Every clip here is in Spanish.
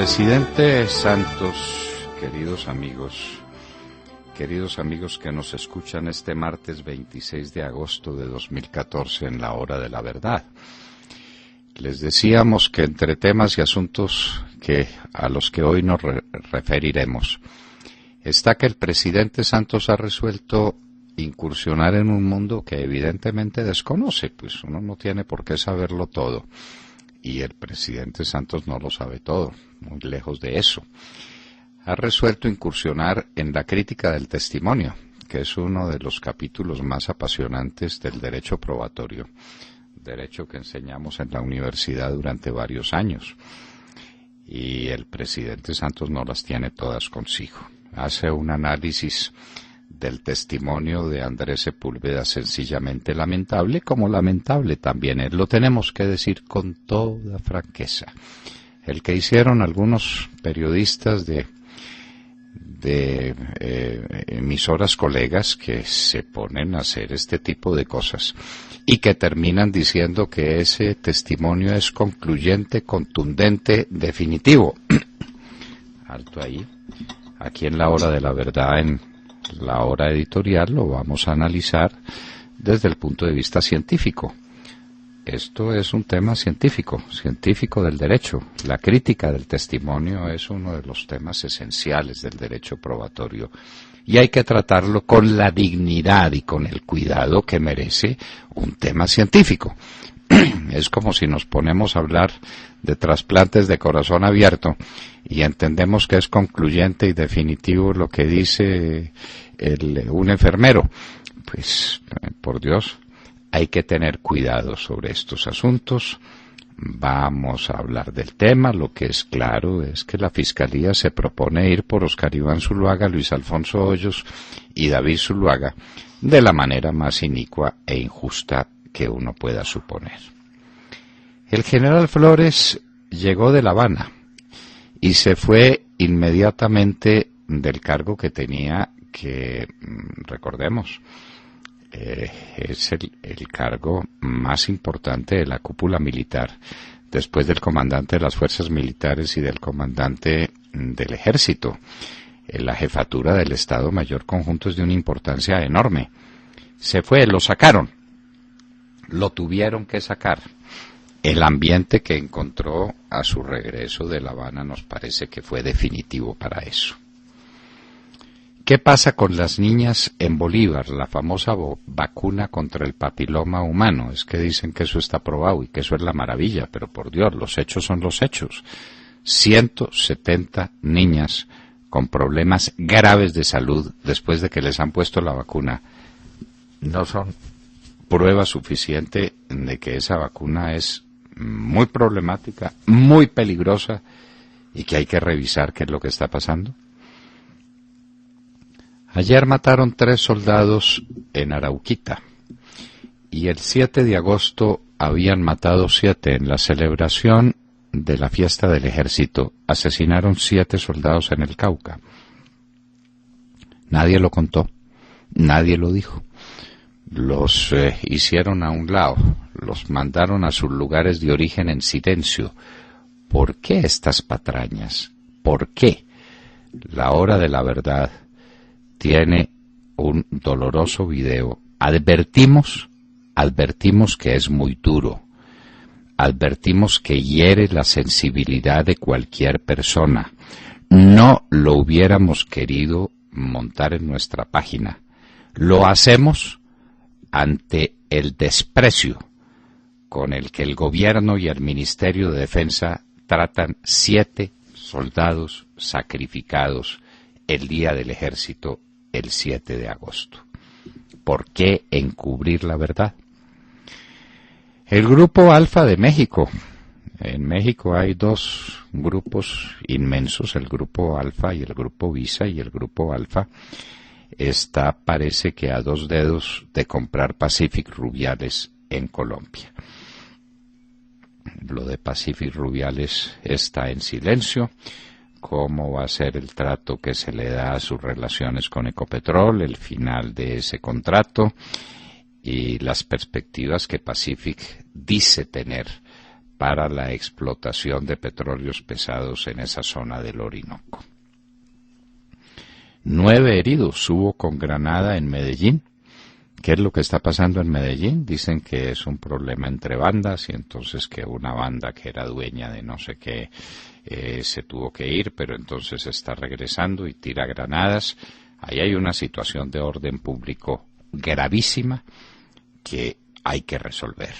presidente Santos, queridos amigos que nos escuchan este martes 26 de agosto de 2014 en la hora de la verdad. Les decíamos que entre temas y asuntos a los que hoy nos referiremos está que el presidente Santos ha resuelto incursionar en un mundo que evidentemente desconoce, pues uno no tiene por qué saberlo todo. Y el presidente Santos no lo sabe todo, muy lejos de eso. Ha resuelto incursionar en la crítica del testimonio, que es uno de los capítulos más apasionantes del derecho probatorio, derecho que enseñamos en la universidad durante varios años. Y el presidente Santos no las tiene todas consigo. Hace un análisis del testimonio de Andrés Sepúlveda sencillamente lamentable, como lamentable también es, lo tenemos que decir con toda franqueza. El que hicieron algunos periodistas de emisoras colegas que se ponen a hacer este tipo de cosas y que terminan diciendo que ese testimonio es concluyente, contundente, definitivo. Alto ahí. Aquí en la hora de la verdad, en la hora editorial, lo vamos a analizar desde el punto de vista científico. Esto es un tema científico del derecho. La crítica del testimonio es uno de los temas esenciales del derecho probatorio y hay que tratarlo con la dignidad y con el cuidado que merece un tema científico. Es como si nos ponemos a hablar de trasplantes de corazón abierto y entendemos que es concluyente y definitivo lo que dice un enfermero. Pues, por Dios, hay que tener cuidado sobre estos asuntos. Vamos a hablar del tema. Lo que es claro es que la Fiscalía se propone ir por Oscar Iván Zuluaga, Luis Alfonso Hoyos y David Zuluaga de la manera más inicua e injusta que uno pueda suponer. El general Flores llegó de La Habana y se fue inmediatamente del cargo que tenía, que recordemos, es el cargo más importante de la cúpula militar, después del comandante de las fuerzas militares y del comandante del ejército. La jefatura del Estado Mayor Conjunto es de una importancia enorme. Se fue, lo sacaron. Lo tuvieron que sacar. El ambiente que encontró a su regreso de La Habana nos parece que fue definitivo para eso. ¿Qué pasa con las niñas en Bolívar, la famosa vacuna contra el papiloma humano? Es que dicen que eso está probado y que eso es la maravilla, pero por Dios, los hechos son los hechos. 170 niñas con problemas graves de salud después de que les han puesto la vacuna no son prueba suficiente de que esa vacuna es muy problemática, muy peligrosa y que hay que revisar qué es lo que está pasando. Ayer mataron 3 soldados en Arauquita y el 7 de agosto habían matado 7 en la celebración de la fiesta del ejército. Asesinaron 7 soldados en el Cauca. Nadie lo contó, nadie lo dijo. Los hicieron a un lado, los mandaron a sus lugares de origen en silencio. ¿Por qué estas patrañas? ¿Por qué? La hora de la verdad tiene un doloroso video. Advertimos que es muy duro. Advertimos que hiere la sensibilidad de cualquier persona. No lo hubiéramos querido montar en nuestra página. Lo hacemos ante el desprecio con el que el gobierno y el Ministerio de Defensa tratan 7 soldados sacrificados el día del ejército, el 7 de agosto. ¿Por qué encubrir la verdad? El Grupo Alfa de México. En México hay 2 grupos inmensos, el Grupo Alfa y el Grupo Visa, y el Grupo Alfa parece que a 2 dedos de comprar Pacific Rubiales en Colombia. Lo de Pacific Rubiales está en silencio. ¿Cómo va a ser el trato que se le da a sus relaciones con Ecopetrol, el final de ese contrato y las perspectivas que Pacific dice tener para la explotación de petróleos pesados en esa zona del Orinoco. 9 heridos hubo con granada en Medellín. ¿Qué es lo que está pasando en Medellín? Dicen que es un problema entre bandas y entonces que una banda que era dueña de no sé qué se tuvo que ir, pero entonces está regresando y tira granadas. Ahí hay una situación de orden público gravísima que hay que resolver.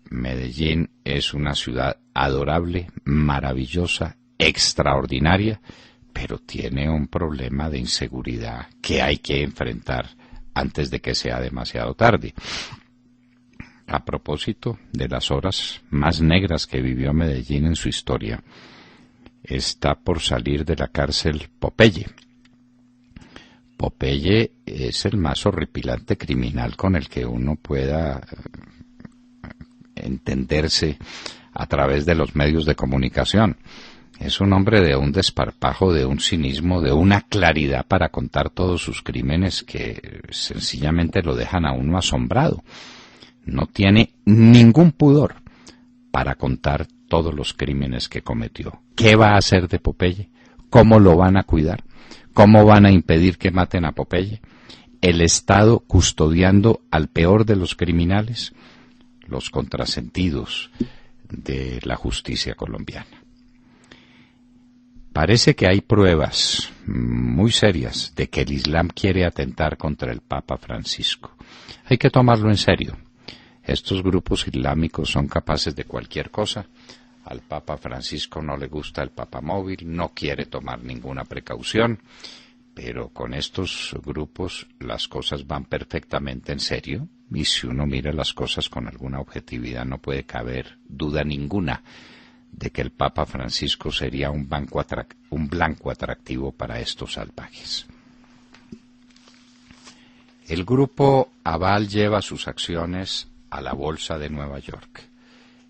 Medellín es una ciudad adorable, maravillosa, extraordinaria, pero tiene un problema de inseguridad que hay que enfrentar antes de que sea demasiado tarde. A propósito de las horas más negras que vivió Medellín en su historia, está por salir de la cárcel Popeye. Popeye es el más horripilante criminal con el que uno pueda entenderse a través de los medios de comunicación. Es un hombre de un desparpajo, de un cinismo, de una claridad para contar todos sus crímenes que sencillamente lo dejan a uno asombrado. No tiene ningún pudor para contar todos los crímenes que cometió. ¿Qué va a hacer de Popeye? ¿Cómo lo van a cuidar? ¿Cómo van a impedir que maten a Popeye? ¿El Estado custodiando al peor de los criminales? Los contrasentidos de la justicia colombiana. Parece que hay pruebas muy serias de que el Islam quiere atentar contra el Papa Francisco. Hay que tomarlo en serio. Estos grupos islámicos son capaces de cualquier cosa. Al Papa Francisco no le gusta el papamóvil, no quiere tomar ninguna precaución, pero con estos grupos las cosas van perfectamente en serio, y si uno mira las cosas con alguna objetividad no puede caber duda ninguna de que el Papa Francisco sería un blanco atractivo para estos salvajes. El grupo Aval lleva sus acciones a la Bolsa de Nueva York.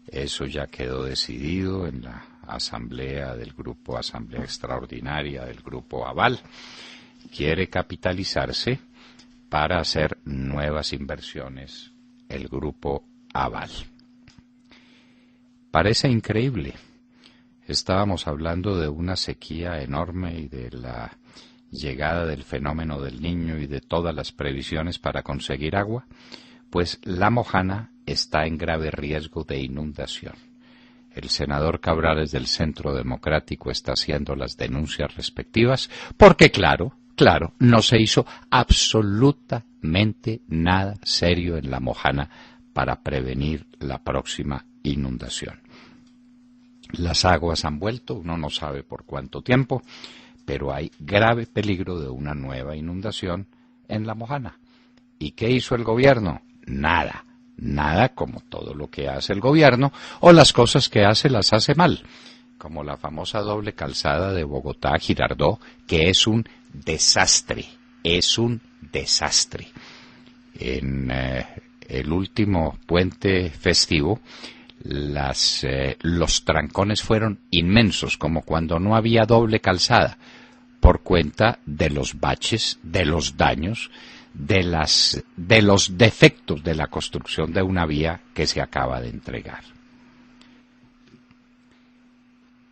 Eso ya quedó decidido en la asamblea del grupo, asamblea extraordinaria del grupo Aval. Quiere capitalizarse para hacer nuevas inversiones el grupo Aval. Parece increíble. Estábamos hablando de una sequía enorme y de la llegada del fenómeno del Niño y de todas las previsiones para conseguir agua, pues La Mojana está en grave riesgo de inundación. El senador Cabrales del Centro Democrático está haciendo las denuncias respectivas porque, claro, no se hizo absolutamente nada serio en La Mojana para prevenir la próxima inundación. Las aguas han vuelto, uno no sabe por cuánto tiempo, pero hay grave peligro de una nueva inundación en La Mojana. ¿Y qué hizo el gobierno? Nada como todo lo que hace el gobierno, o las cosas que hace las hace mal, como la famosa doble calzada de Bogotá a Girardot, que es un desastre, En el último puente festivo, los trancones fueron inmensos, como cuando no había doble calzada, por cuenta de los baches, de los daños, de los defectos de la construcción de una vía que se acaba de entregar.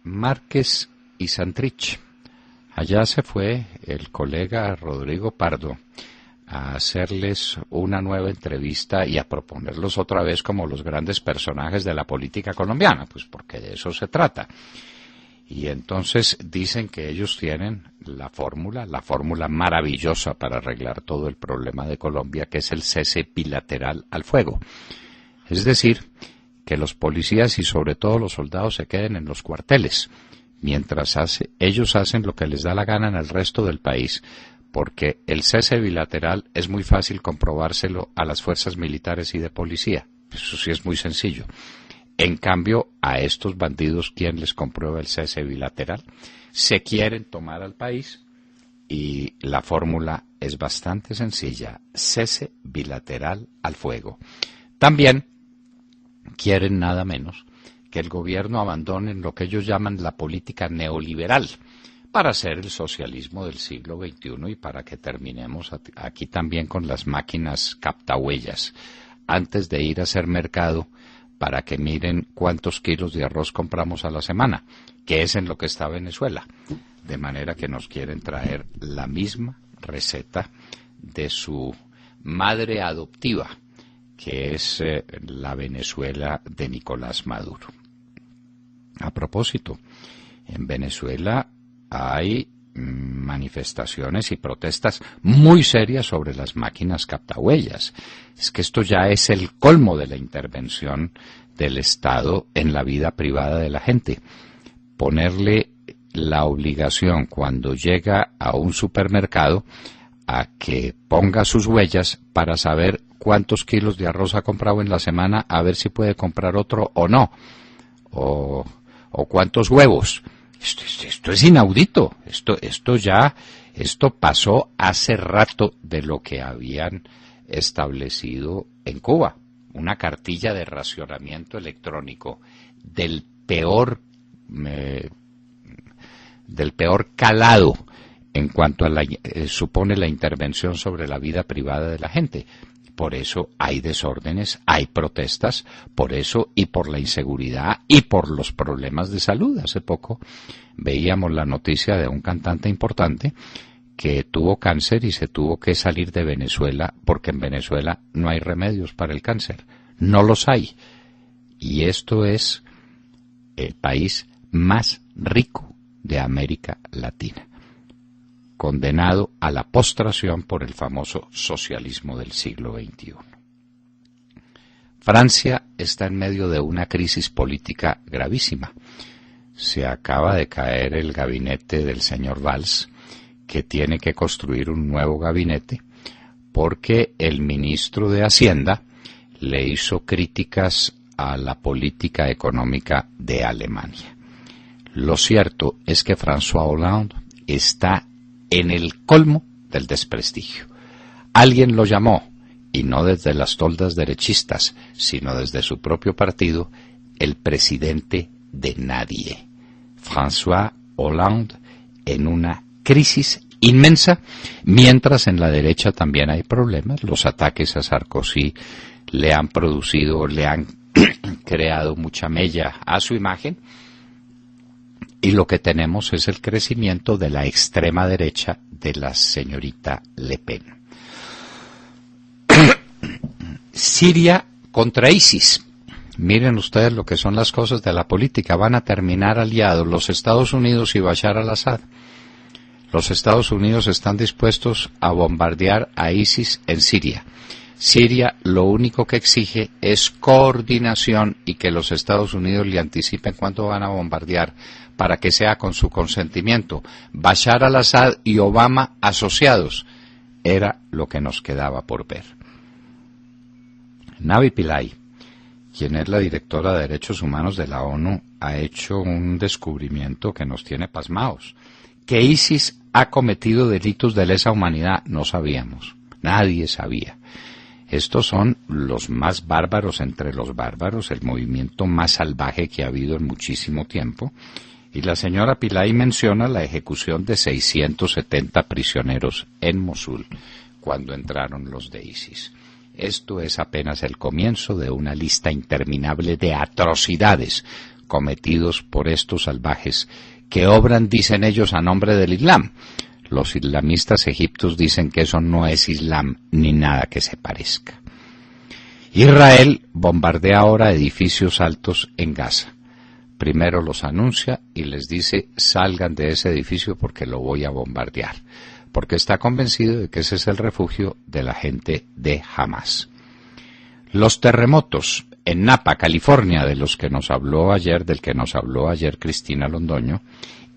Márquez y Santrich. Allá se fue el colega Rodrigo Pardo a hacerles una nueva entrevista y a proponerlos otra vez como los grandes personajes de la política colombiana, pues porque de eso se trata. Y entonces dicen que ellos tienen la fórmula maravillosa para arreglar todo el problema de Colombia, que es el cese bilateral al fuego. Es decir, que los policías y sobre todo los soldados se queden en los cuarteles, mientras ellos hacen lo que les da la gana en el resto del país, porque el cese bilateral es muy fácil comprobárselo a las fuerzas militares y de policía. Eso sí es muy sencillo. En cambio, a estos bandidos, ¿quién les comprueba el cese bilateral? Se quieren tomar al país y la fórmula es bastante sencilla. Cese bilateral al fuego. También quieren nada menos que el gobierno abandone lo que ellos llaman la política neoliberal para hacer el socialismo del siglo XXI y para que terminemos aquí también con las máquinas captahuellas. Antes de ir a hacer mercado, para que miren cuántos kilos de arroz compramos a la semana, que es en lo que está Venezuela. De manera que nos quieren traer la misma receta de su madre adoptiva, que es la Venezuela de Nicolás Maduro. A propósito, en Venezuela hay manifestaciones y protestas muy serias sobre las máquinas captahuellas. Es que esto ya es el colmo de la intervención del Estado en la vida privada de la gente. Ponerle la obligación cuando llega a un supermercado a que ponga sus huellas para saber cuántos kilos de arroz ha comprado en la semana, a ver si puede comprar otro o no, o cuántos huevos. Esto es inaudito. Esto pasó hace rato de lo que habían establecido en Cuba. Una cartilla de racionamiento electrónico del peor calado en cuanto a supone la intervención sobre la vida privada de la gente. Por eso hay desórdenes, hay protestas, por eso y por la inseguridad y por los problemas de salud. Hace poco veíamos la noticia de un cantante importante que tuvo cáncer y se tuvo que salir de Venezuela porque en Venezuela no hay remedios para el cáncer. No los hay. Y esto es el país más rico de América Latina, condenado a la postración por el famoso socialismo del siglo XXI. Francia está en medio de una crisis política gravísima. Se acaba de caer el gabinete del señor Valls, que tiene que construir un nuevo gabinete, porque el ministro de Hacienda le hizo críticas a la política económica de Alemania. Lo cierto es que François Hollande está en el colmo del desprestigio. Alguien lo llamó, y no desde las toldas derechistas, sino desde su propio partido, el presidente de nadie. François Hollande en una crisis inmensa, mientras en la derecha también hay problemas. Los ataques a Sarkozy le han creado mucha mella a su imagen, y lo que tenemos es el crecimiento de la extrema derecha de la señorita Le Pen. Siria contra ISIS. Miren ustedes lo que son las cosas de la política. Van a terminar aliados los Estados Unidos y Bashar al-Assad. Los Estados Unidos están dispuestos a bombardear a ISIS en Siria. Siria lo único que exige es coordinación y que los Estados Unidos le anticipen cuándo van a bombardear para que sea con su consentimiento. Bashar al-Assad y Obama asociados era lo que nos quedaba por ver. Navi Pillay, quien es la directora de Derechos Humanos de la ONU, ha hecho un descubrimiento que nos tiene pasmados. Que ISIS ha cometido delitos de lesa humanidad no sabíamos, nadie sabía. Estos son los más bárbaros entre los bárbaros, el movimiento más salvaje que ha habido en muchísimo tiempo. Y la señora Pillay menciona la ejecución de 670 prisioneros en Mosul cuando entraron los de ISIS. Esto es apenas el comienzo de una lista interminable de atrocidades cometidos por estos salvajes que obran, dicen ellos, a nombre del Islam. Los islamistas egipcios dicen que eso no es Islam ni nada que se parezca. Israel bombardea ahora edificios altos en Gaza. Primero los anuncia y les dice: salgan de ese edificio porque lo voy a bombardear, porque está convencido de que ese es el refugio de la gente de Hamas. Los terremotos en Napa, California, del que nos habló ayer Cristina Londoño,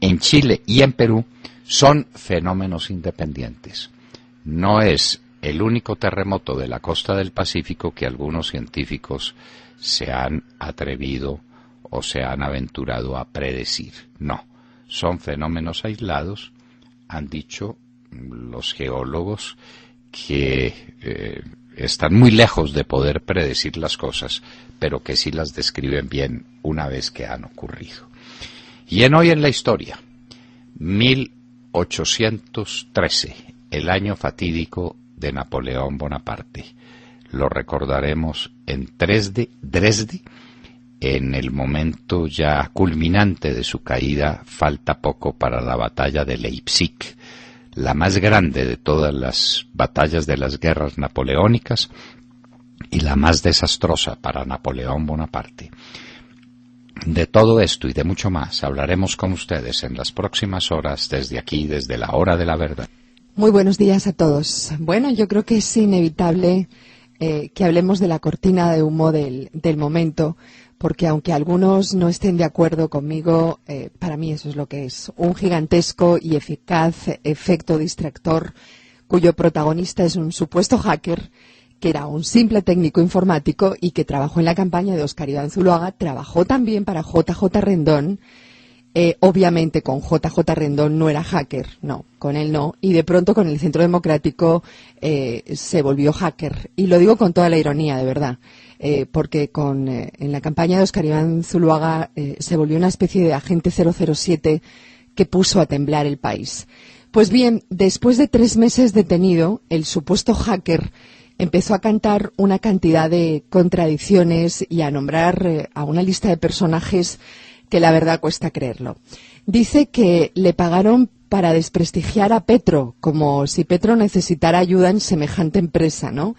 en Chile y en Perú, son fenómenos independientes. No es el único terremoto de la costa del Pacífico que algunos científicos se han atrevido o se han aventurado a predecir. No, son fenómenos aislados, han dicho los geólogos que están muy lejos de poder predecir las cosas, pero que sí las describen bien una vez que han ocurrido. Y hoy en la historia, 1813, el año fatídico de Napoleón Bonaparte. Lo recordaremos en Dresde, en el momento ya culminante de su caída, falta poco para la batalla de Leipzig, la más grande de todas las batallas de las guerras napoleónicas y la más desastrosa para Napoleón Bonaparte. De todo esto y de mucho más hablaremos con ustedes en las próximas horas desde aquí, desde la Hora de la Verdad. Muy buenos días a todos. Bueno, yo creo que es inevitable que hablemos de la cortina de humo del momento, porque aunque algunos no estén de acuerdo conmigo, para mí eso es lo que es, un gigantesco y eficaz efecto distractor cuyo protagonista es un supuesto hacker que era un simple técnico informático y que trabajó en la campaña de Óscar Iván Zuloaga, trabajó también para JJ Rendón. Obviamente con JJ Rendón no era hacker, no, con él no, y de pronto con el Centro Democrático se volvió hacker, y lo digo con toda la ironía, de verdad, porque en la campaña de Óscar Iván Zuloaga se volvió una especie de agente 007 que puso a temblar el país. Pues bien, después de 3 meses detenido, el supuesto hacker empezó a cantar una cantidad de contradicciones y a nombrar a una lista de personajes que la verdad cuesta creerlo. Dice que le pagaron para desprestigiar a Petro, como si Petro necesitara ayuda en semejante empresa, ¿no?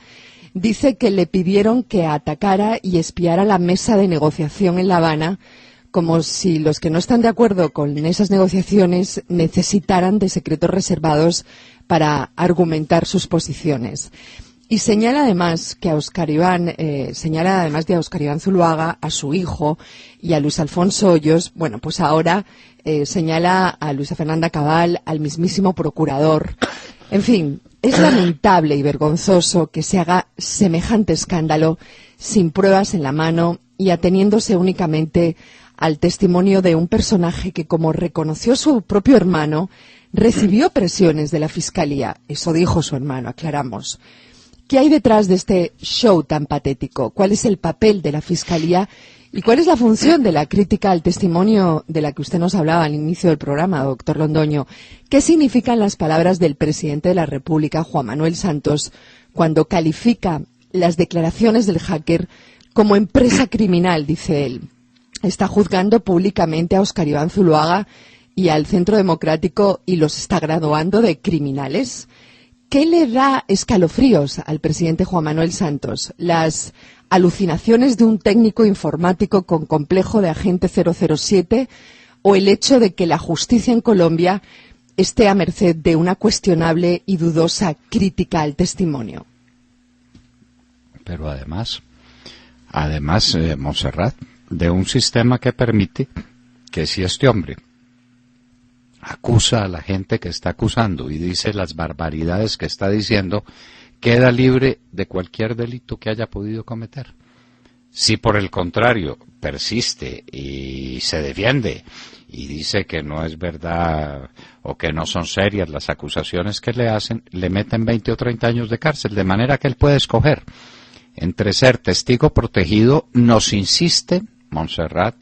Dice que le pidieron que atacara y espiara la mesa de negociación en La Habana, como si los que no están de acuerdo con esas negociaciones necesitaran de secretos reservados para argumentar sus posiciones. Y señala además de a Óscar Iván Zuloaga, a su hijo y a Luis Alfonso Hoyos, bueno, pues ahora señala a Luisa Fernanda Cabal, al mismísimo procurador. En fin, es lamentable y vergonzoso que se haga semejante escándalo sin pruebas en la mano y ateniéndose únicamente al testimonio de un personaje que, como reconoció su propio hermano, recibió presiones de la Fiscalía. Eso dijo su hermano, aclaramos. ¿Qué hay detrás de este show tan patético? ¿Cuál es el papel de la Fiscalía y cuál es la función de la crítica al testimonio de la que usted nos hablaba al inicio del programa, doctor Londoño? ¿Qué significan las palabras del presidente de la República, Juan Manuel Santos, cuando califica las declaraciones del hacker como empresa criminal, dice él? Está juzgando públicamente a Óscar Iván Zuloaga y al Centro Democrático y los está graduando de criminales. ¿Qué le da escalofríos al presidente Juan Manuel Santos? ¿Las alucinaciones de un técnico informático con complejo de agente 007 o el hecho de que la justicia en Colombia esté a merced de una cuestionable y dudosa crítica al testimonio? Pero además, Montserrat, de un sistema que permite que si este hombre acusa a la gente que está acusando y dice las barbaridades que está diciendo, queda libre de cualquier delito que haya podido cometer. Si por el contrario persiste y se defiende y dice que no es verdad o que no son serias las acusaciones que le hacen, le meten 20 o 30 años de cárcel, de manera que él puede escoger entre ser testigo protegido. Nos insiste Montserrat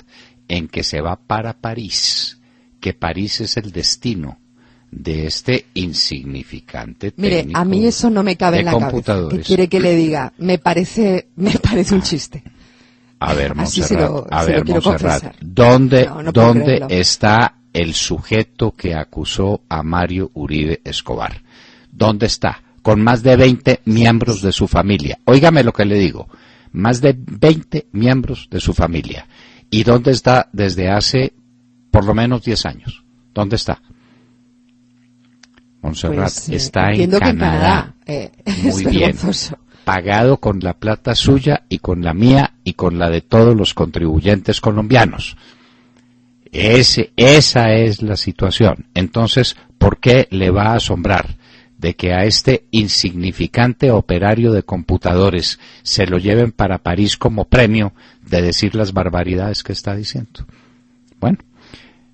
en que se va para París, que París es el destino de este insignificante técnico. Mire, a mí eso no me cabe en la cabeza. ¿Qué quiere que le diga? Me parece un chiste. A ver, Montserrat, Montserrat, ¿dónde está el sujeto que acusó a Mario Uribe Escobar? ¿Dónde está? Con más de 20 miembros de su familia. Óigame lo que le digo. Más de 20 miembros de su familia. ¿Y dónde está desde hace por lo menos 10 años? ¿Dónde está? Montserrat está en Canadá. Muy bien. Pagado con la plata suya y con la mía y con la de todos los contribuyentes colombianos. Esa es la situación. Entonces, ¿por qué le va a asombrar de que a este insignificante operario de computadores se lo lleven para París como premio de decir las barbaridades que está diciendo? Bueno,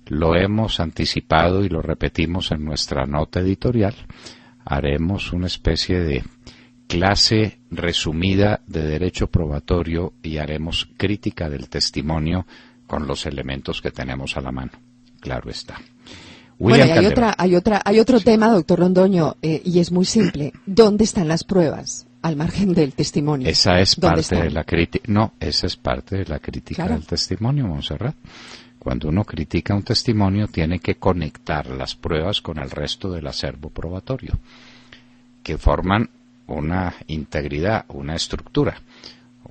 lo hemos anticipado y lo repetimos en nuestra nota editorial. Haremos una especie de clase resumida de derecho probatorio y haremos crítica del testimonio con los elementos que tenemos a la mano. Claro está. Bueno, y hay otro tema, doctor Londoño, y es muy simple. ¿Dónde están las pruebas? al margen del testimonio. Esa es parte de la crítica. No, esa es parte de la crítica del testimonio, Montserrat. Cuando uno critica un testimonio, tiene que conectar las pruebas con el resto del acervo probatorio, que forman una integridad, una estructura.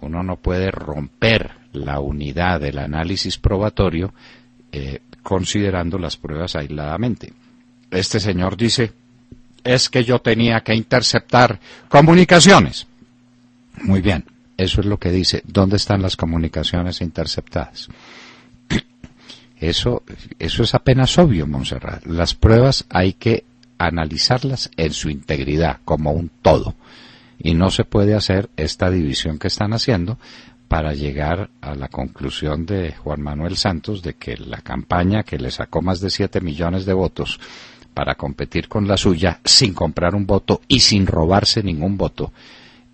Uno no puede romper la unidad del análisis probatorio considerando las pruebas aisladamente. Este señor dice, es que yo tenía que interceptar comunicaciones. Muy bien, eso es lo que dice. ¿Dónde están las comunicaciones interceptadas? Eso es apenas obvio, Montserrat. Las pruebas hay que analizarlas en su integridad, como un todo. Y no se puede hacer esta división que están haciendo para llegar a la conclusión de Juan Manuel Santos de que la campaña que le sacó más de 7 millones de votos para competir con la suya sin comprar un voto y sin robarse ningún voto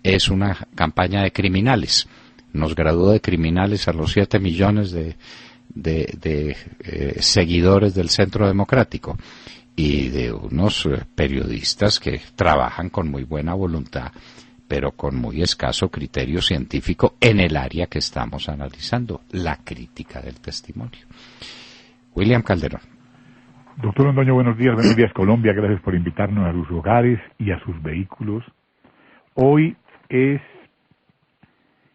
es una campaña de criminales. Nos graduó de criminales a los 7 millones de seguidores del Centro Democrático y de unos periodistas que trabajan con muy buena voluntad pero con muy escaso criterio científico en el área que estamos analizando, la crítica del testimonio. William Calderón. Doctor Londoño, buenos días Colombia, gracias por invitarnos a sus hogares y a sus vehículos. Hoy es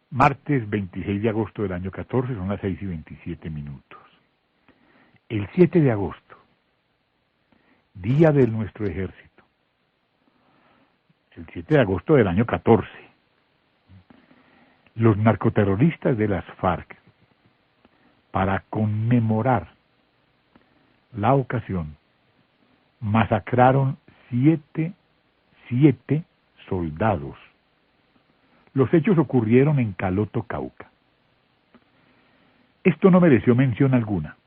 martes 26 de agosto del año 14, son las 6:27. El 7 de agosto, día de nuestro ejército, el 7 de agosto del año 14, los narcoterroristas de las FARC, para conmemorar la ocasión, masacraron siete soldados. Los hechos ocurrieron en Caloto, Cauca. Esto no mereció mención alguna.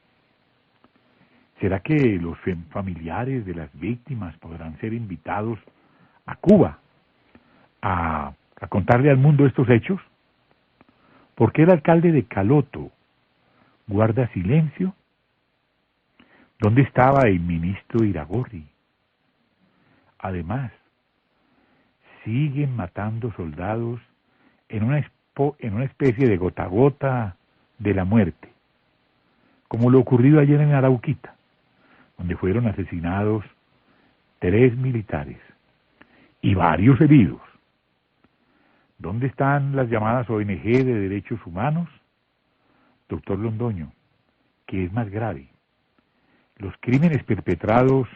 ¿Será que los familiares de las víctimas podrán ser invitados a Cuba a contarle al mundo estos hechos? ¿Por qué el alcalde de Caloto guarda silencio? ¿Dónde estaba el ministro Iragorri? Además, siguen matando soldados en una especie de gota a gota de la muerte, como lo ocurrido ayer en Arauquita, donde fueron asesinados 3 militares y varios heridos. ¿Dónde están las llamadas ONG de derechos humanos? Doctor Londoño, ¿qué es más grave? ¿Los crímenes perpetrados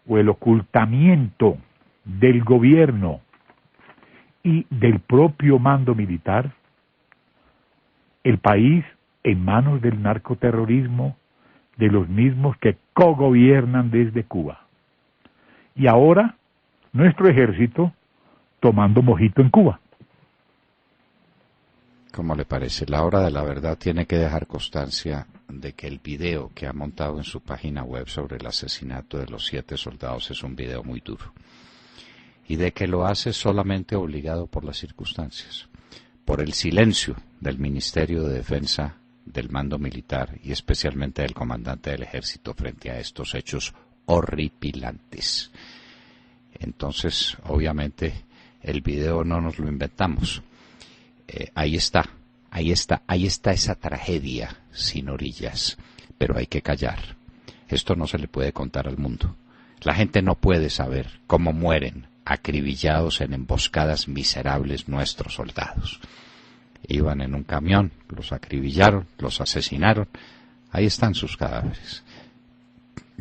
o el ocultamiento del gobierno y del propio mando militar? El país en manos del narcoterrorismo de los mismos que cogobiernan desde Cuba. Y ahora, nuestro ejército tomando mojito en Cuba. ¿Cómo le parece? La hora de la verdad tiene que dejar constancia de que el video que ha montado en su página web sobre el asesinato de los 7 soldados es un video muy duro. Y de que lo hace solamente obligado por las circunstancias, por el silencio del Ministerio de Defensa, del mando militar y especialmente del comandante del ejército frente a estos hechos horripilantes. Entonces, obviamente, el video no nos lo inventamos. Ahí está esa tragedia sin orillas, pero hay que callar. Esto no se le puede contar al mundo. La gente no puede saber cómo mueren acribillados en emboscadas miserables nuestros soldados. Iban en un camión, los acribillaron, los asesinaron. Ahí están sus cadáveres.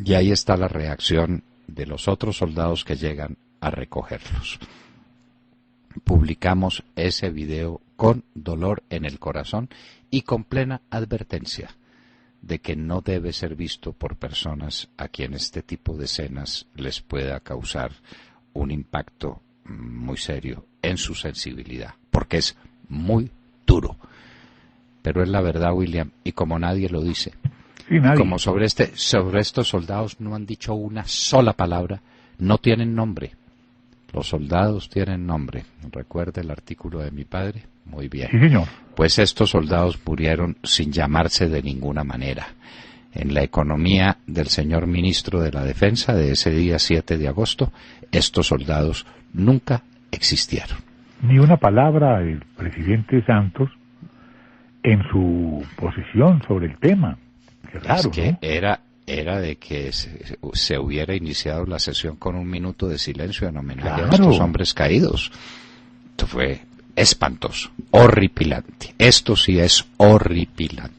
Y ahí está la reacción de los otros soldados que llegan a recogerlos. Publicamos ese video con dolor en el corazón y con plena advertencia de que no debe ser visto por personas a quienes este tipo de escenas les pueda causar un impacto muy serio en su sensibilidad, porque es muy duro. Pero es la verdad, William, y como nadie lo dice, sí, nadie. Como sobre estos soldados no han dicho una sola palabra, no tienen nombre. Los soldados tienen nombre. ¿Recuerda el artículo de mi padre? Muy bien. Sí, señor. Pues estos soldados murieron sin llamarse de ninguna manera. En la economía del señor ministro de la Defensa de ese día 7 de agosto, estos soldados nunca existieron. ni una palabra del presidente Santos en su posición sobre el tema. Qué raro, es que ¿no? era de que se hubiera iniciado la sesión con un minuto de silencio en homenaje Claro. a estos hombres caídos. Esto fue espantoso, horripilante. Esto sí es horripilante.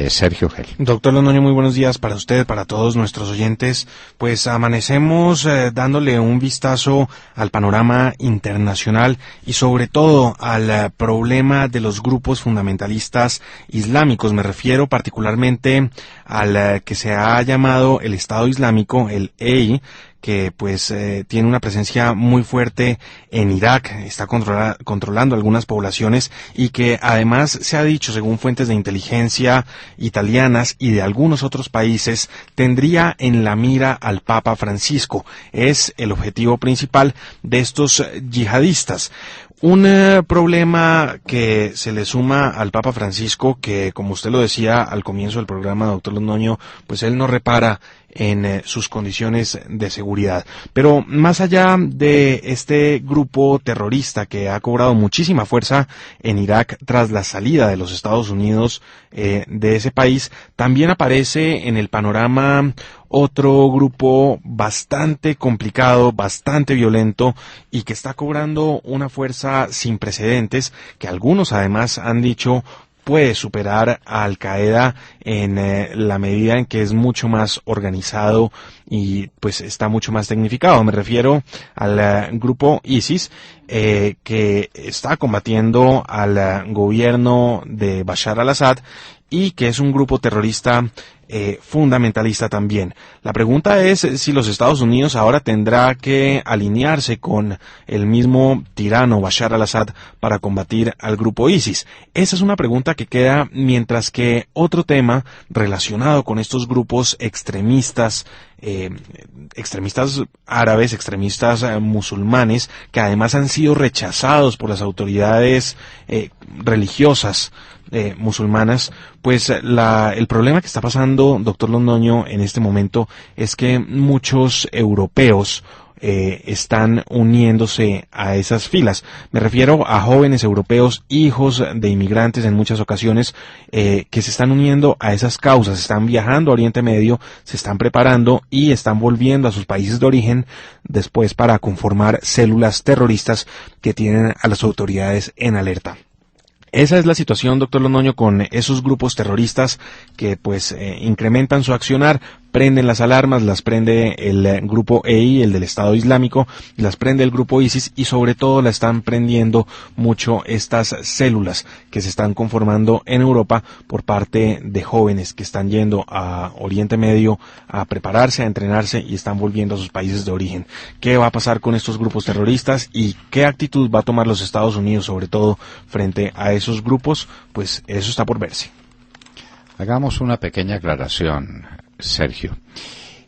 Sergio Gel. Doctor Londoño, muy buenos días para usted, para todos nuestros oyentes. Pues amanecemos dándole un vistazo al panorama internacional y sobre todo al problema de los grupos fundamentalistas islámicos. Me refiero particularmente al que se ha llamado el Estado Islámico, el EI, que pues tiene una presencia muy fuerte en Irak, está controlando algunas poblaciones y que además se ha dicho, según fuentes de inteligencia italianas y de algunos otros países, tendría en la mira al Papa Francisco. Es el objetivo principal de estos yihadistas. Un problema que se le suma al Papa Francisco, que como usted lo decía al comienzo del programa, doctor Londoño, pues él no repara en sus condiciones de seguridad. Pero más allá de este grupo terrorista que ha cobrado muchísima fuerza en Irak tras la salida de los Estados Unidos de ese país, también aparece en el panorama otro grupo bastante complicado, bastante violento y que está cobrando una fuerza sin precedentes, que algunos además han dicho puede superar a Al Qaeda en la medida en que es mucho más organizado y pues está mucho más tecnificado. Me refiero al grupo ISIS, que está combatiendo al gobierno de Bashar al-Assad y que es un grupo terrorista fundamentalista también. La pregunta es si los Estados Unidos ahora tendrá que alinearse con el mismo tirano Bashar al-Assad para combatir al grupo ISIS. Esa es una pregunta que queda, mientras que otro tema relacionado con estos grupos extremistas, extremistas árabes, extremistas musulmanes, que además han sido rechazados por las autoridades religiosas musulmanas, pues el problema que está pasando, doctor Londoño, en este momento es que muchos europeos están uniéndose a esas filas. Me refiero a jóvenes europeos, hijos de inmigrantes en muchas ocasiones, que se están uniendo a esas causas, están viajando a Oriente Medio, se están preparando y están volviendo a sus países de origen después para conformar células terroristas que tienen a las autoridades en alerta. Esa es la situación, doctor Londoño, con esos grupos terroristas que pues incrementan su accionar, prenden las alarmas, las prende el grupo EI, el del Estado Islámico, las prende el grupo ISIS y sobre todo la están prendiendo mucho estas células que se están conformando en Europa por parte de jóvenes que están yendo a Oriente Medio a prepararse, a entrenarse y están volviendo a sus países de origen. ¿Qué va a pasar con estos grupos terroristas y qué actitud va a tomar los Estados Unidos sobre todo frente a esos grupos? Pues eso está por verse. Hagamos una pequeña aclaración, Sergio.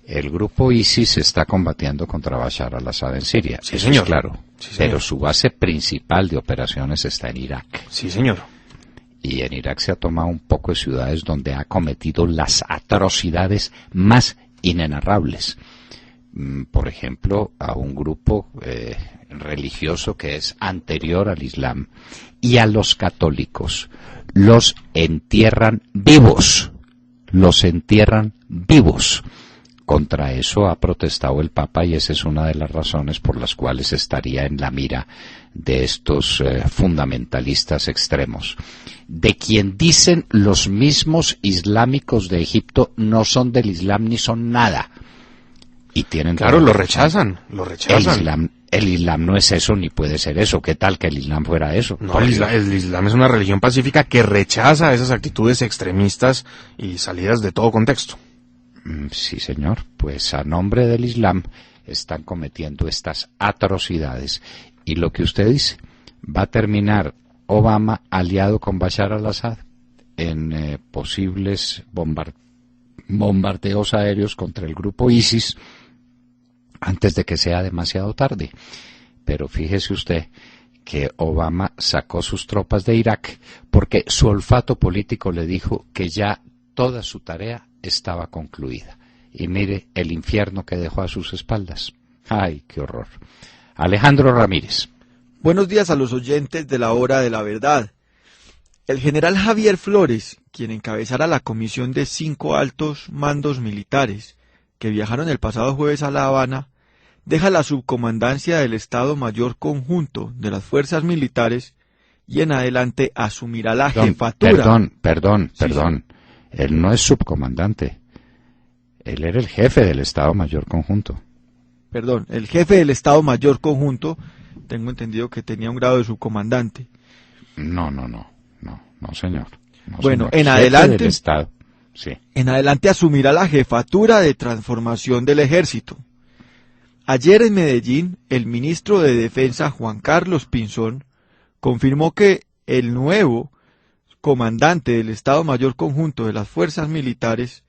El grupo ISIS está combatiendo contra Bashar al-Assad en Siria. Sí, eso señor. es claro. Sí, señor. Pero su base principal de operaciones está en Irak. Sí, señor. Y en Irak se ha tomado un poco de ciudades donde ha cometido las atrocidades más inenarrables. Por ejemplo, a un grupo religioso que es anterior al Islam y a los católicos los entierran vivos. Contra eso ha protestado el Papa y esa es una de las razones por las cuales estaría en la mira de estos fundamentalistas extremos, de quien dicen los mismos islámicos de Egipto no son del Islam ni son nada. Y tienen Claro, lo rechazan. El Islam no es eso ni puede ser eso. ¿Qué tal que el Islam fuera eso? No, el Islam es una religión pacífica que rechaza esas actitudes extremistas y salidas de todo contexto. Sí, señor. Pues a nombre del Islam están cometiendo estas atrocidades. Y lo que usted dice, va a terminar Obama aliado con Bashar al-Assad en posibles bombardeos aéreos contra el grupo ISIS antes de que sea demasiado tarde. Pero fíjese usted que Obama sacó sus tropas de Irak porque su olfato político le dijo que ya toda su tarea estaba concluida. Y mire el infierno que dejó a sus espaldas. ¡Ay, qué horror! Alejandro Ramírez. Buenos días a los oyentes de la Hora de la Verdad. El general Javier Flores, quien encabezara la comisión de 5 altos mandos militares que viajaron el pasado jueves a La Habana, deja la subcomandancia del Estado Mayor Conjunto de las Fuerzas Militares y en adelante asumirá la jefatura. Perdón. Él no es subcomandante. Él era el jefe del Estado Mayor Conjunto. Perdón, el jefe del Estado Mayor Conjunto, tengo entendido que tenía un grado de subcomandante. No, señor. No, bueno, señor. En Jefe adelante, del Estado. Sí. En adelante asumirá la jefatura de transformación del ejército. Ayer en Medellín, el ministro de Defensa, Juan Carlos Pinzón, confirmó que el nuevo comandante del Estado Mayor Conjunto de las Fuerzas Militares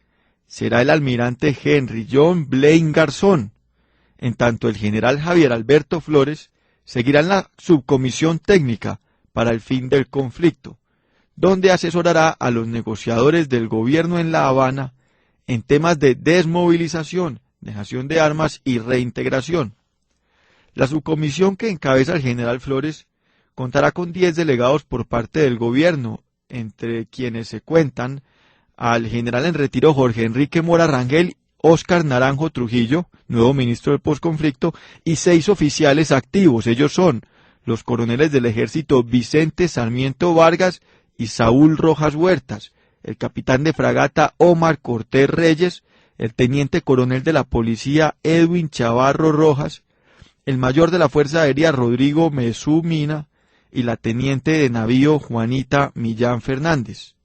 será el almirante Henry John Blaine Garzón, en tanto el general Javier Alberto Flores seguirá en la subcomisión técnica para el fin del conflicto, donde asesorará a los negociadores del gobierno en La Habana en temas de desmovilización, dejación de armas y reintegración. La subcomisión que encabeza el general Flores contará con 10 delegados por parte del gobierno, entre quienes se cuentan al general en retiro Jorge Enrique Mora Rangel, Óscar Naranjo Trujillo, nuevo ministro del posconflicto, y 6 oficiales activos. Ellos son los coroneles del ejército Vicente Sarmiento Vargas y Saúl Rojas Huertas, el capitán de fragata Omar Cortés Reyes, el teniente coronel de la policía Edwin Chavarro Rojas, el mayor de la Fuerza Aérea Rodrigo Mesú Mina y la teniente de navío Juanita Millán Fernández.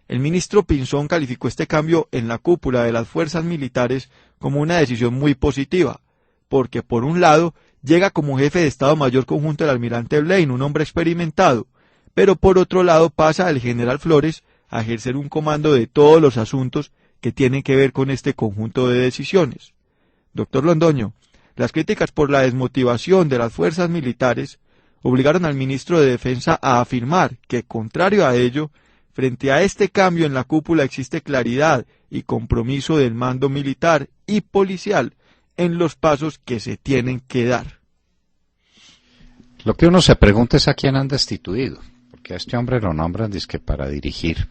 El ministro Pinzón calificó este cambio en la cúpula de las fuerzas militares como una decisión muy positiva, porque por un lado llega como jefe de Estado Mayor Conjunto el almirante Blaine, un hombre experimentado, pero por otro lado pasa el general Flores a ejercer un comando de todos los asuntos que tienen que ver con este conjunto de decisiones. Doctor Londoño, las críticas por la desmotivación de las fuerzas militares obligaron al ministro de Defensa a afirmar que, contrario a ello, frente a este cambio en la cúpula existe claridad y compromiso del mando militar y policial en los pasos que se tienen que dar. Lo que uno se pregunta es a quién han destituido, porque a este hombre lo nombran dizque para dirigir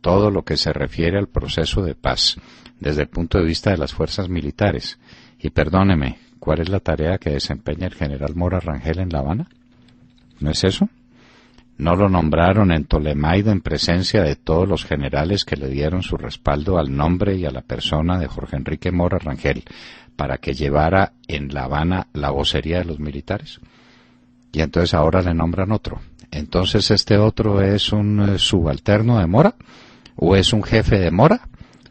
todo lo que se refiere al proceso de paz desde el punto de vista de las fuerzas militares. Y perdóneme, ¿cuál es la tarea que desempeña el general Mora Rangel en La Habana? ¿No es eso? ¿No lo nombraron en Tolemaida en presencia de todos los generales que le dieron su respaldo al nombre y a la persona de Jorge Enrique Mora Rangel para que llevara en La Habana la vocería de los militares? Y entonces ahora le nombran otro. ¿Entonces este otro es un subalterno de Mora? ¿O es un jefe de Mora?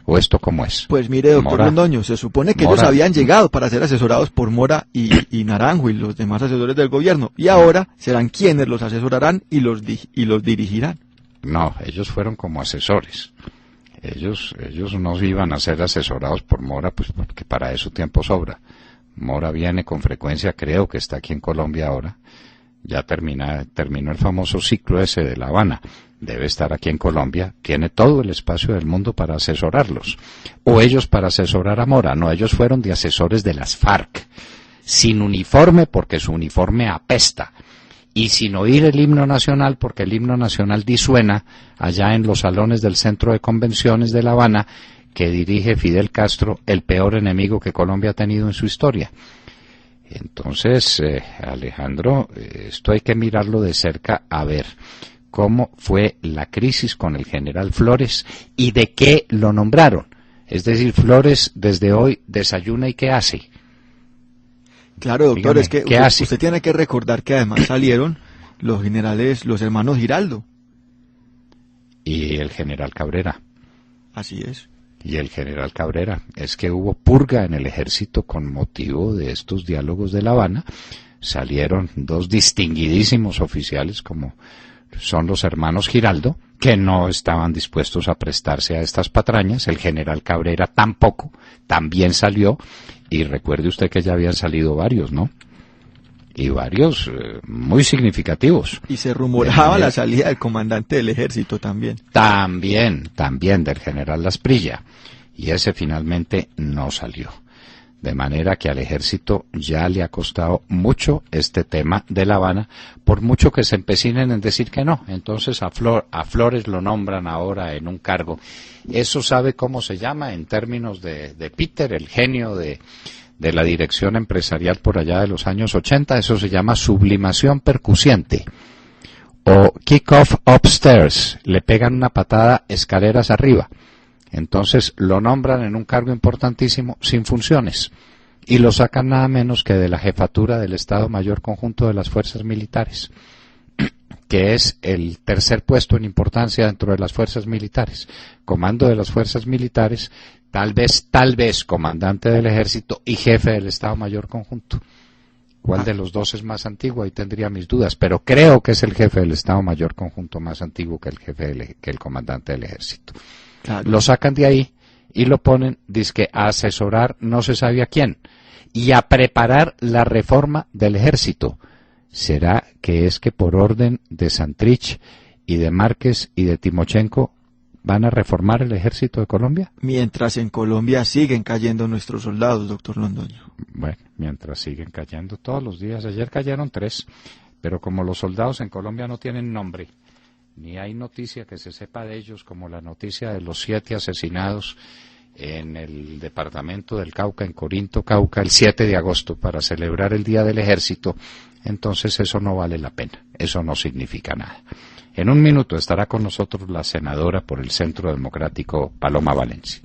¿O esto cómo es? Pues mire, doctor Londoño, se supone que ellos habían llegado para ser asesorados por Mora y Naranjo y los demás asesores del gobierno, y ahora serán quienes los asesorarán y los dirigirán. No, ellos fueron como asesores. Ellos no iban a ser asesorados por Mora, pues porque para eso tiempo sobra. Mora viene con frecuencia, creo que está aquí en Colombia ahora. Ya terminó el famoso ciclo ese de La Habana. Debe estar aquí en Colombia, tiene todo el espacio del mundo para asesorarlos. O ellos para asesorar a Mora. No, ellos fueron de asesores de las FARC, sin uniforme porque su uniforme apesta, y sin oír el himno nacional porque el himno nacional disuena allá en los salones del Centro de Convenciones de La Habana, que dirige Fidel Castro, el peor enemigo que Colombia ha tenido en su historia. Entonces, Alejandro, esto hay que mirarlo de cerca a ver cómo fue la crisis con el general Flores y de qué lo nombraron. Es decir, Flores desde hoy desayuna y ¿qué hace? Claro, doctor, Dígame, es que usted tiene que recordar que además salieron los generales, los hermanos Giraldo. Y el general Cabrera. Así es. Y el general Cabrera, es que hubo purga en el ejército con motivo de estos diálogos de La Habana. Salieron 2 distinguidísimos oficiales como son los hermanos Giraldo, que no estaban dispuestos a prestarse a estas patrañas. El general Cabrera tampoco, también salió, y recuerde usted que ya habían salido varios, ¿no? Y varios muy significativos. Y se rumoraba la salida del comandante del ejército también. También del general Lasprilla. Y ese finalmente no salió. De manera que al ejército ya le ha costado mucho este tema de La Habana, por mucho que se empecinen en decir que no. Entonces a Flores lo nombran ahora en un cargo. Eso sabe cómo se llama en términos de Peter, el genio de la dirección empresarial por allá de los años 80. Eso se llama sublimación percusiente. O kick off upstairs, le pegan una patada escaleras arriba. Entonces lo nombran en un cargo importantísimo sin funciones y lo sacan nada menos que de la jefatura del Estado Mayor Conjunto de las Fuerzas Militares, que es el tercer puesto en importancia dentro de las fuerzas militares. Comando de las fuerzas militares, tal vez comandante del ejército y jefe del Estado Mayor Conjunto. ¿Cuál de los dos es más antiguo? Ahí tendría mis dudas, pero creo que es el jefe del Estado Mayor Conjunto más antiguo que el comandante del ejército. Claro. Lo sacan de ahí y lo ponen, dizque a asesorar no se sabe a quién y a preparar la reforma del ejército. ¿Será que es que por orden de Santrich y de Márquez y de Timochenko van a reformar el ejército de Colombia? Mientras en Colombia siguen cayendo nuestros soldados, doctor Londoño. Bueno, mientras siguen cayendo todos los días. Ayer cayeron 3, pero como los soldados en Colombia no tienen nombre, ni hay noticia que se sepa de ellos, como la noticia de los 7 asesinados en el departamento del Cauca, en Corinto, Cauca, el 7 de agosto, para celebrar el Día del Ejército, entonces eso no vale la pena, eso no significa nada. En un minuto estará con nosotros la senadora por el Centro Democrático, Paloma Valencia.